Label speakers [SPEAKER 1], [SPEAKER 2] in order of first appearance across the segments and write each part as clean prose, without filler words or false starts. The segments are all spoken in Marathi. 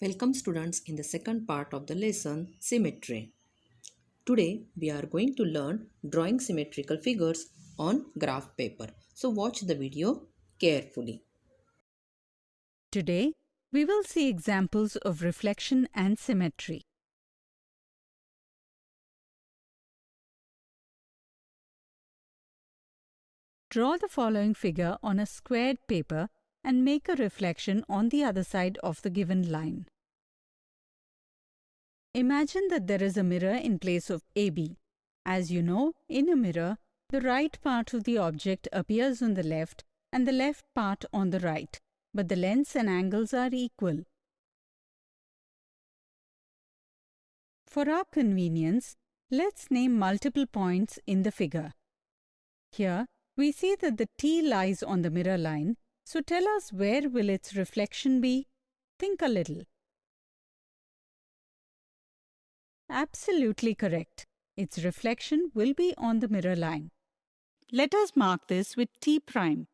[SPEAKER 1] Welcome students in the second part of the lesson Symmetry. Today we are going to learn drawing symmetrical figures on graph paper. So watch the video carefully.
[SPEAKER 2] Today, we will see examples of reflection and symmetry. Draw the following figure on a squared paper and make a reflection on the other side of the given line. Imagine that there is a mirror in place of AB. As you know, in a mirror, the right part of the object appears on the left and the left part on the right, but the lengths and angles are equal. For our convenience, let's name multiple points in the figure. Here, we see that the T lies on the mirror line, so tell us where will its reflection be? Think a little. Absolutely correct. Its reflection will be on the mirror line. Let us mark this with T prime.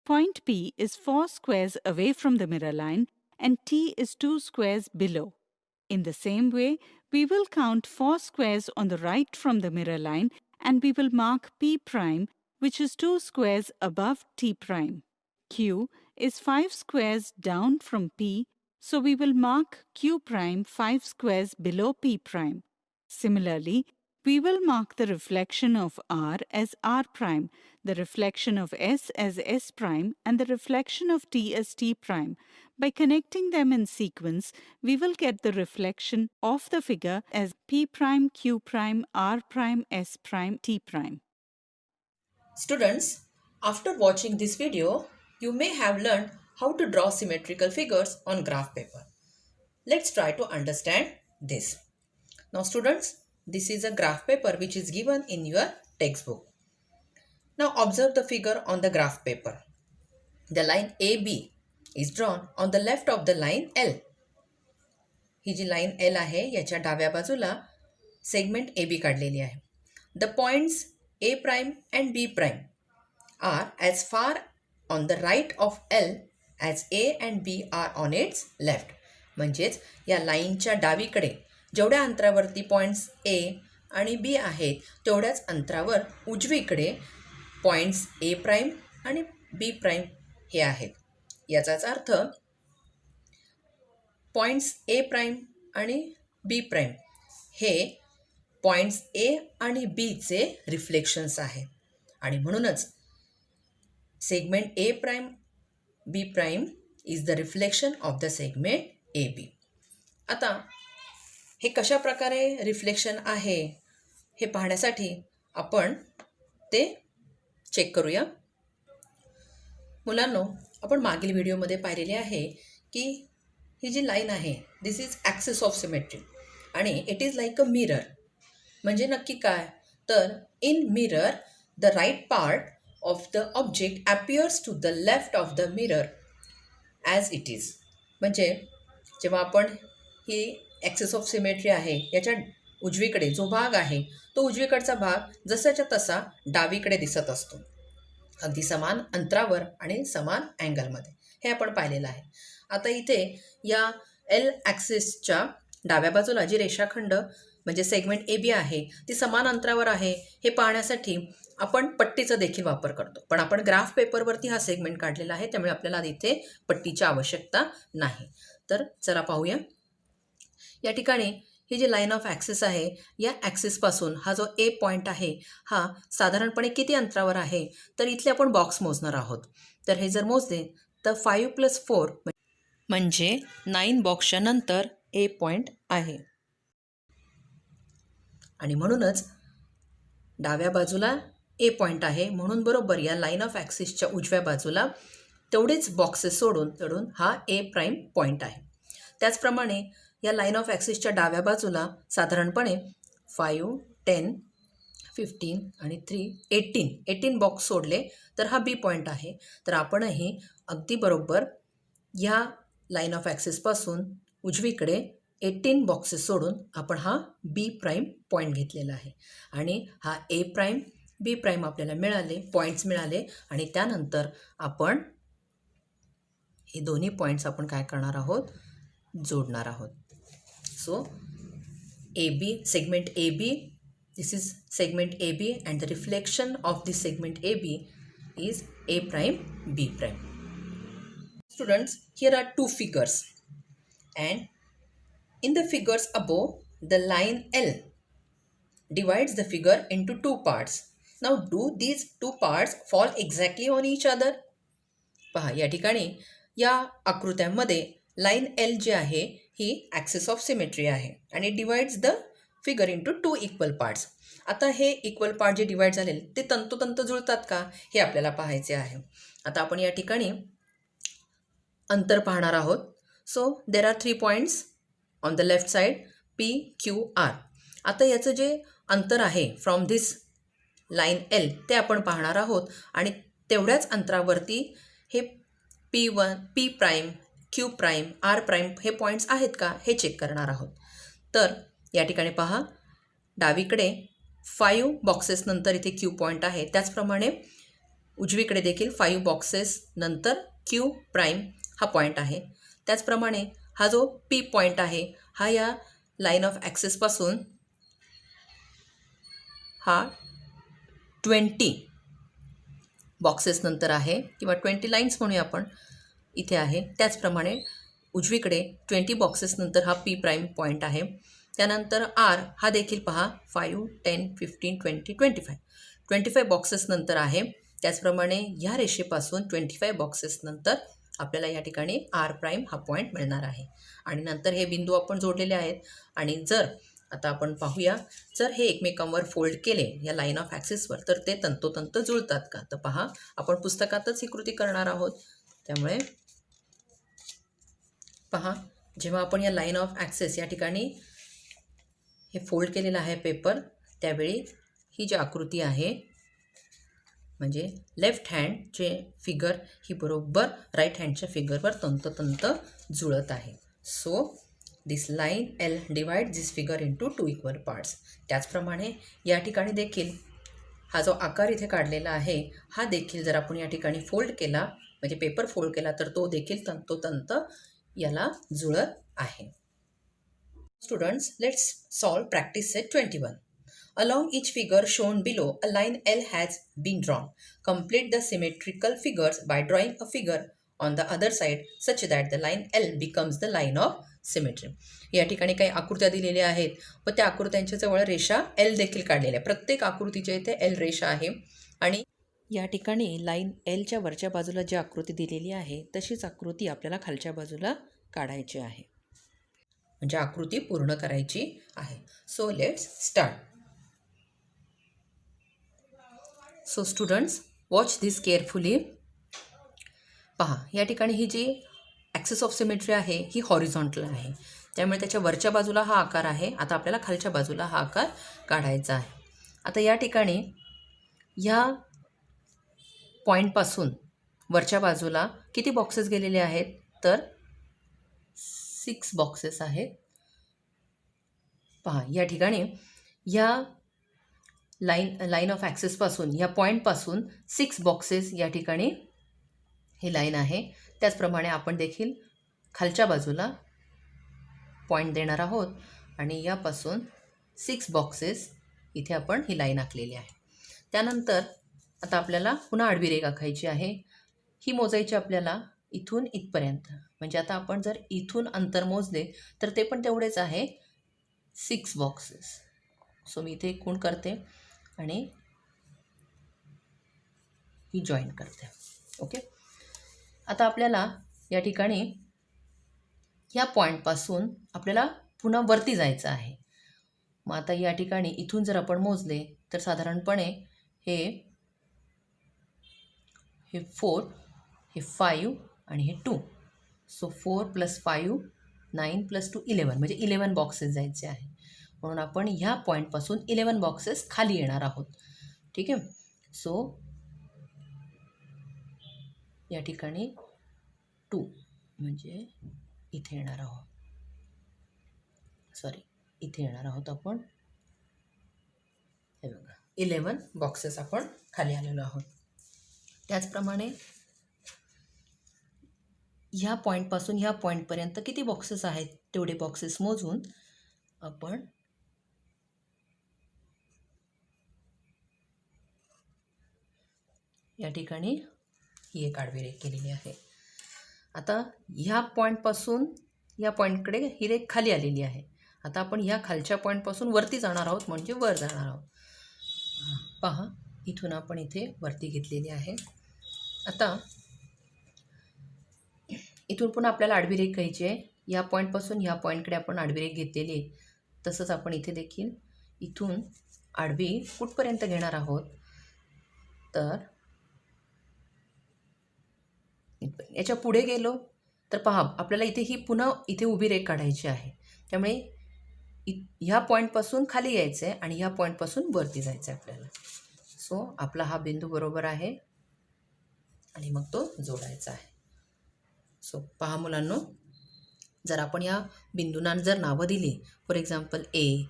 [SPEAKER 2] Point P is 4 squares away from the mirror line and T is 2 squares below. In the same way, we will count 4 squares on the right from the mirror line and we will mark P prime, which is 2 squares above T prime. Q is 5 squares down from P, so we will mark Q prime 5 squares below P prime. Similarly, we will mark the reflection of R as R prime, the reflection of S as S prime, and the reflection of T as T prime. By connecting them in sequence, we will get the reflection of the figure as P prime, Q prime, R prime, S prime, T prime.
[SPEAKER 1] Students, after watching this video, you may have learned how to draw symmetrical figures on graph paper. Let's try to understand this. Now students, this is a graph paper which is given in your textbook. Now observe the figure on the graph paper. The line AB is drawn on the left of the line L. ही जी लाईन L आहे याच्या डाव्या बाजूला सेगमेंट AB काढलेली आहे. The points A prime and B prime are as far on the right of L as A and B are on its left. म्हणजेच या लाईनच्या डावीकडे जेवढ्या अंतरावरती पॉइंट्स A आणि B आहेत तेवढ्याच अंतरावर उजवीकडे पॉइंट्स A प्राइम आणि B प्राइम हे आहेत. याचाच अर्थ पॉइंट्स A प्राइम आणि B प्राइम हे पॉइंट्स A आणि B चे रिफ्लेक्शन्स आहेत आणि म्हणूनच segment A prime B prime is the reflection of the segment AB. आता हे कशा प्रकारे रिफ्लेक्शन आहे हे पाहण्यासाठी आपण ते चेक करूया. मुलांनो, आपण मागील व्हिडिओमध्ये पाहिलेले आहे की ही जी लाईन आहे this is axis of symmetry आणि it is like a mirror. म्हणजे नक्की काय तर in mirror the right part of the object appears to the left of the mirror as it is. म्हणजे जेव्हा आपण ही ॲक्सिस ऑफ सिमेट्री आहे याच्या उजवीकडे जो भाग आहे तो उजवीकडचा भाग जसाच्या तसा डावीकडे दिसत असतो, अगदी समान अंतरावर आणि समान अँगलमध्ये. हे आपण पाहिलेलं आहे. आता इथे या एल ॲक्सिसच्या डाव्या बाजूला जी रेषाखंड म्हणजे सेगमेंट AB आहे ती समान अंतरावर आहे हे पाहण्यासाठी आपण पट्टीचा देखील वापर करतो. पण आपण ग्राफ पेपरवरती हा सेगमेंट काढलेला आहे त्यामुळे आपल्याला इथे पट्टीची आवश्यकता नाही. तर चला पाहूया. या ठिकाणी ही जी लाईन ऑफ ॲक्सिस आहे या ॲक्सिसपासून हा जो A पॉईंट आहे हा साधारणपणे किती अंतरावर आहे तर इथले आपण बॉक्स मोजणार आहोत. तर हे जर मोजले तर 5+4 म्हणजे 9 बॉक्सच्या नंतर A पॉईंट आहे आणि म्हणूनच डाव्या बाजूला A पॉईंट आहे म्हणून बरोबर या लाईन ऑफ ॲक्सिसच्या उजव्या बाजूला तेवढेच बॉक्सेस सोडून हा A प्राइम पॉईंट आहे. त्याचप्रमाणे या लाईन ऑफ ॲक्सिसच्या डाव्या बाजूला साधारणपणे 5, 10, 15 आणि 3, 18 बॉक्स सोडले तर हा B पॉईंट आहे. तर आपणही अगदी बरोबर ह्या लाईन ऑफ ॲक्सिसपासून उजवीकडे 18 बॉक्सेस सोडून आपण हा B प्राइम पॉईंट घेतलेला आहे आणि हा A प्राइम B प्राइम आपल्याला मिळाले, पॉईंट्स मिळाले आणि त्यानंतर आपण हे दोन्ही पॉईंट्स आपण काय करणार आहोत जोडणार आहोत. So A B, segment A B, this is segment AB and the reflection of this segment AB is A prime B prime. Students, here are two figures, and in the figures above, the line L divides the figure into two parts. Now do these two parts fall exactly on each other? पहा, या ठिकाणी या आकृत्यांमध्ये लाईन एल जी आहे ही ॲक्सिस ऑफ सिमेट्री आहे आणि divides the figure into two equal parts. आता हे इक्वल पार्ट जे डिवाइड झालेले ते तंतोतंत जुळतात का हे आपल्याला पाहायचे आहे. आता आपण या ठिकाणी अंतर पाहणार आहोत. So there are 3 points on the left side P Q R. आता याचं जे अंतर आहे फ्रॉम धिस लाईन एल ते आपण पाहणार आहोत आणि तेवढ्याच अंतरावरती हे P1, P prime, Q prime, R prime हे पॉईंट्स आहेत का हे चेक करणार आहोत. तर या ठिकाणी पहा, डावीकडे 5 बॉक्सेस नंतर इथे Q पॉईंट आहे, त्याचप्रमाणे उजवीकडे देखील 5 बॉक्सेस नंतर Q प्राईम हा पॉईंट आहे. त्याचप्रमाणे हा जो P पॉईंट आहे हा या लाईन ऑफ ॲक्सिसपासून हा 20 बॉक्सेस नंतर आहे किंवा 20 लाईन्स म्हणूया आपण, इथे आहे. त्याचप्रमाणे उजवीकडे 20 बॉक्सेस नंतर हा P प्राईम पॉईंट आहे. त्यानंतर R हा देखील पहा 5, 10, 15, 20, 25 बॉक्सेस नंतर आहे. त्याचप्रमाणे ह्या रेषेपासून 25 बॉक्सेस नंतर आपल्याला या ठिकाणी R प्राईम हा पॉईंट मिळणार आहे आणि नंतर हे बिंदू आपण जोडलेले आहेत. आणि जर आता आपण पाहूया, जर हे एकमेकांवर फोल्ड केले या लाईन ऑफ ॲक्सिसवर तर ते तंतोतंत जुळतात का. तर पहा, आपण पुस्तकातच ही कृती करणार आहोत. त्यामुळे पहा, जेव्हा आपण या लाईन ऑफ ॲक्सिस या ठिकाणी हे फोल्ड केलेलं आहे पेपर, त्यावेळी ही जी आकृती आहे म्हणजे लेफ्ट हँडचे फिगर ही बरोबर राईट हँडच्या फिगरवर तंतोतंत जुळत आहे. So this line L divide this figure into two equal parts. त्याचप्रमाणे या ठिकाणी देखील हा जो आकार इथे काढलेला आहे हा देखील जर आपण या ठिकाणी फोल्ड केला म्हणजे पेपर फोल्ड केला तर तो देखील तंतोतंत याला जुळत आहे. Students, let's solve practice set 21. Along each figure shown below, a line L has been drawn. Complete the symmetrical figures by drawing a figure on the other side such that the line L becomes the line of symmetry. या ठिकाणी काही आकृत्या दिलेल्या आहेत व त्या आकृत्यांच्या जवळ रेषा L देखील काढलेल्या आहे. प्रत्येक आकृतीच्या इथे L रेषा आहे आणि या ठिकाणी लाईन Lच्या वरच्या बाजूला जी आकृती दिलेली आहे तशीच आकृती आपल्याला खालच्या बाजूला काढायची आहे, म्हणजे आकृती पूर्ण करायची आहे. So let's start. So students, watch this carefully. पहा, या ठिकाणी ही जी ॲक्सिस ऑफ सिमेट्री आहे ही हॉरिझॉन्टल आहे, त्यामुळे त्याच्या वरच्या बाजूला हा आकार आहे. आता आपल्याला खालच्या बाजूला हा आकार काढायचा आहे. आता या ठिकाणी ह्या पॉईंटपासून वरच्या बाजूला किती बॉक्सेस गेलेले आहेत तर 6 बॉक्सेस आहेत. पहा, या ठिकाणी या लाईन ऑफ ॲक्सिसपासून या पॉईंटपासून 6 बॉक्सेस या ठिकाणी ही लाईन आहे. त्याचप्रमाणे आपण देखील खालच्या बाजूला पॉईंट देणार आहोत आणि यापासून 6 बॉक्सेस इथे आपण ही लाईन आखलेली आहे. त्यानंतर आता आपल्याला पुन्हा आडवी रेघ आखायची आहे. ही मोजायची आपल्याला इथून इथपर्यंत, म्हणजे आता आपण जर इथून अंतर मोजले तर ते पण तेवढेच आहे 6 बॉक्सेस. सो मी इथे खूण करते आणि ही जॉईन करते. ओके, आता आपल्याला या ठिकाणी ह्या पॉईंटपासून आपल्याला पुन्हा वरती जायचं आहे. मग आता या ठिकाणी इथून जर आपण मोजले तर साधारणपणे हे 4, हे 5 आणि हे 2. सो 4 + 5, 9 + 2, 11, म्हणजे 11 बॉक्सेस जायचे आहे. म्हणून आपण ह्या पॉईंटपासून 11 बॉक्सेस खाली येणार आहोत. ठीक आहे. सो या ठिकाणी 2 म्हणजे इथे येणार आहोत, इथे येणार आहोत आपण. हे बघा, 11 बॉक्सेस आपण खाली आलेलो आहोत. त्याचप्रमाणे ह्या पॉईंटपासून ह्या पॉईंटपर्यंत किती बॉक्सेस आहेत तेवढे बॉक्सेस मोजून आपण या ठिकाणी ही एक आडवी रेघ केलेली आहे. आता ह्या पॉईंटपासून या पॉईंटकडे ही रेघ खाली आलेली आहे. आता आपण ह्या खालच्या पॉईंटपासून वरती जाणार आहोत, म्हणजे वर जाणार आहोत. पहा, इथून आपण इथे वरती घेतलेली आहे. आता इथून पुन्हा आपल्याला आडवी रेघ घ्यायची आहे. या पॉईंटपासून ह्या पॉईंटकडे आपण आडवी रेघ घेतलेली आहे. तसंच आपण इथे देखील इथून आडवी कुठपर्यंत घेणार आहोत, तर याच्या पुढे गेलो तर पहा, आपल्याला इथे ही पुन्हा इथे उभी रेघ काढायची आहे. त्यामुळे ह्या पॉईंटपासून खाली यायचं आहे आणि ह्या पॉईंटपासून वरती जायचं आहे आपल्याला. सो आपला हा बिंदू बरोबर आहे आणि मग तो जोडायचा आहे. सो पहा मुलांनो, जर आपण या बिंदूंना जर नावं दिली, for example A,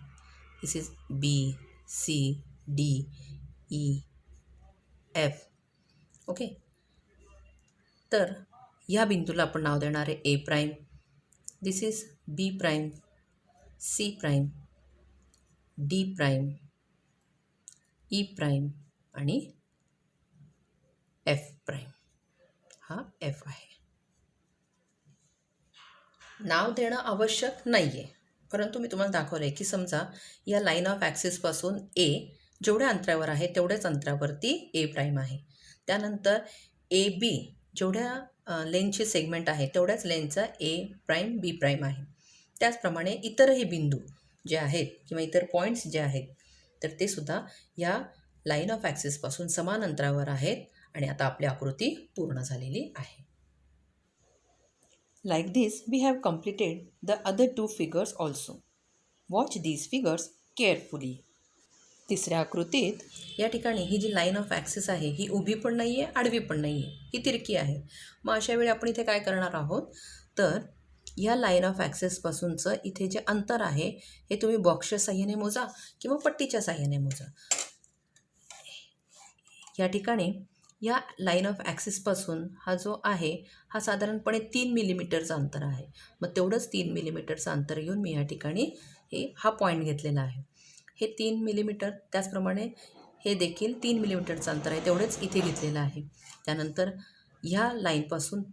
[SPEAKER 1] this is B, C, D, E, F, okay. तर ह्या बिंदूला आपण नाव देणार आहे A prime, this is B prime, C prime, D prime, E prime आणि एफ प्राईम. हा एफ आहे. नाव देणं आवश्यक नाही आहे, परंतु मी तुम्हाला दाखवलं आहे की समजा या लाईन ऑफ ॲक्सिसपासून ए जेवढ्या अंतरावर आहे तेवढ्याच अंतरावरती ए प्राईम आहे. त्यानंतर ए बी जेवढ्या लेनचे सेगमेंट आहे तेवढ्याच लेनचा ए प्राईम बी प्राईम आहे. त्याचप्रमाणे इतरही बिंदू जे आहेत किंवा इतर पॉईंट्स जे आहेत तर ते सुद्धा या लाईन ऑफ ॲक्सिसपासून समान अंतरावर आहेत. आणि आता आपली आकृती पूर्ण झालेली आहे. Like this, we have completed the other two figures also. Watch these figures carefully. तिसऱ्या आकृतीत या ठिकाणी ही जी लाईन ऑफ ॲक्सिस आहे ही उभी पण नाही आहे, आडवी पण नाही आहे, ही तिरकी आहे. मग अशा वेळी आपण इथे काय करणार आहोत, तर या लाईन ऑफ ॲक्सिसपासूनचं इथे जे अंतर आहे हे तुम्ही बॉक्सच्या साह्याने मोजा किंवा पट्टीच्या साह्याने मोजा. या ठिकाणी या लाईन ऑफ ॲक्सिसपासून हा जो आहे हा साधारणपणे 3 मिलीमीटरचं अंतर आहे. मग तेवढंच 3 मिलीमीटरचं अंतर घेऊन मी या ठिकाणी हा पॉईंट घेतलेला आहे. हे 3 मिलीमीटर, त्याचप्रमाणे हे देखील 3 मिलीमीटरचं अंतर आहे, तेवढेच इथे घेतलेलं आहे. त्यानंतर ह्या लाईनपासून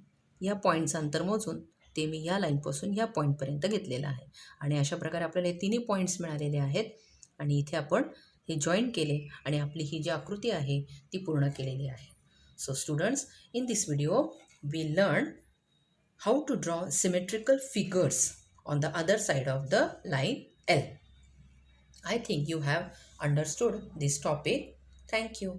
[SPEAKER 1] या पॉईंटचं अंतर मोजून ते मी या लाईनपासून ह्या पॉईंटपर्यंत घेतलेलं आहे. आणि अशा प्रकारे आपल्याला हे तिन्ही पॉईंट्स मिळालेले आहेत आणि इथे आपण हे जॉईन केले आणि आपली ही जी आकृती आहे ती पूर्ण केलेली आहे. So students, in this video we learned how to draw symmetrical figures on the other side of the line L. I think you have understood this topic. Thank you.